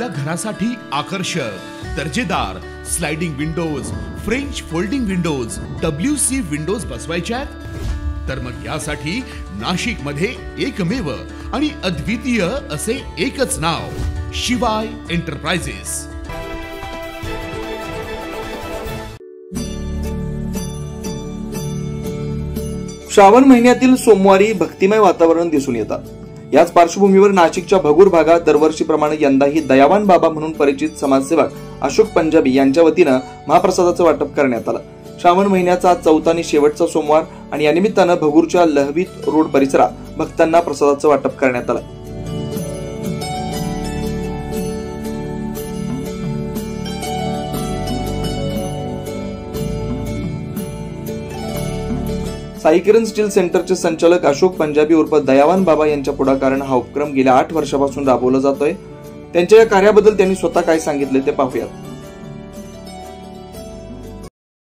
आपल्या घरासाठी आकर्षक दर्जेदार sliding windows, French folding windows, WC windows बसवायच्यात? तर मग यासाठी नाशिक मध्ये एकमेव आणि अद्वितीय असे एकच नाव, शिवाय एंटरप्राइजेस। श्रावण महिन्यातील सोमवारी भक्तिमय वातावरण दिसून येतात। याच पार्श्वभूमीवर नाशिकच्या भगूर भागात दरवर्षीप्रमाणे यंदाही दयावान बाबा म्हणून परिचित समाजसेवक अशोक पंजाबी यांच्या वतीनं महाप्रसादाचं वाटप करण्यात आलं। श्रावण महिन्याचा चौथा आणि शेवटचा सोमवार आणि या निमित्तानं भगूरच्या लहवीत रोड परिसरात भक्तांना प्रसादाचं वाटप करण्यात आलं। साई किरण स्टील सेंटरचे संचालक अशोक पंजाबी उर्फ दयावान बाबा यांच्या पुढाकाराने हा उपक्रम गेल्या 8 वर्षापासून राबवला जातोय। त्यांच्या या कार्याबद्दल त्यांनी स्वतः काय सांगितले ते पाहूयात।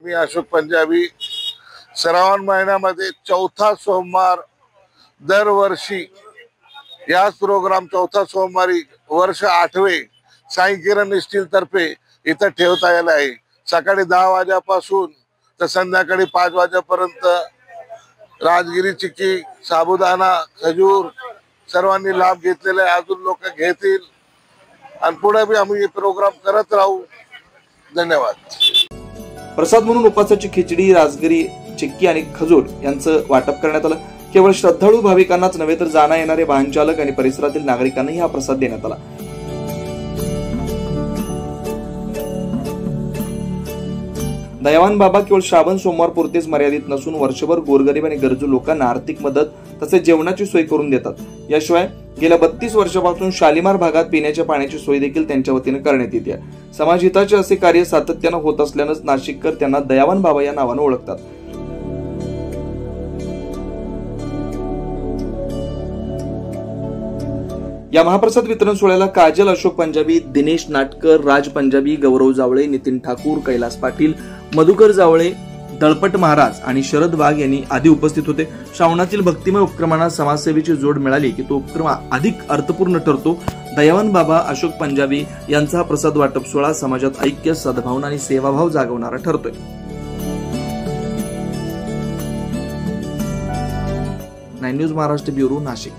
मी अशोक पंजाबी श्रावण महिन्यामध्ये चौथा सोमवार दरवर्षी याच प्रोग्राम चौथा सोमवारी वर्ष 8वे साई किरण स्टील तर्फे इथं ठेवता आलेला आहे। सकाळी 10 वाजल्यापासून तर संध्याकाळी 5 वाजेपर्यंत राजगिरी चिक्की, साबुदाणा, खजूर सर्वांनी लाभ घेतलेला आहे। अजून लोक घेतील आणि पुढे भी आम्ही प्रोग्राम करत राहू। धन्यवाद। प्रसाद म्हणून उपासाची खिचडी, राजगिरी चिक्की आणि खजूर यांचं वाटप करण्यात आलं। केवळ श्रद्धाळू भाविकांनाच नव्हे तर जाणा येणारे वाहन चालक आणि परिसरातील नागरिकांनाही हा प्रसाद देण्यात आला। दयावान बाबा केवळ श्रावण सोमवार पुरतेच मर्यादित नसून वर्षभर गोरगरीब आणि गरजू लोकांना आर्थिक मदत तसेच जेवणाची सोय करून देतात। याशिवाय गेल्या 32 वर्षापासून शालिमार भागात पिण्याच्या पाण्याची सोय देखील त्यांच्या वतीने करण्यात येते। समाजहिताचे असे कार्य सातत्याने होत असल्यानंच नाशिककर त्यांना दयावान बाबा या नावाने ओळखतात। या महाप्रसाद वितरण सोहळ्याला काजल अशोक पंजाबी, दिनेश नाटकर, राज पंजाबी, गौरव जावळे, नितीन ठाकूर, कैलास पाटील, मधुकर जावळे, दळपट महाराज आणि शरद वाघ यांनी आदी उपस्थित होते। श्रावणातील भक्तिमय उपक्रमांना समाजसेवेची जोड मिळाली की तो उपक्रम अधिक अर्थपूर्ण ठरतो। दयावान बाबा अशोक पंजाबी यांचा प्रसाद वाटप सोहळा समाजात ऐक्य, सद्भावना आणि सेवाभाव जागवणारा ठरतोय। 9 न्यूज महाराष्ट्र ब्युरो, नाशिक।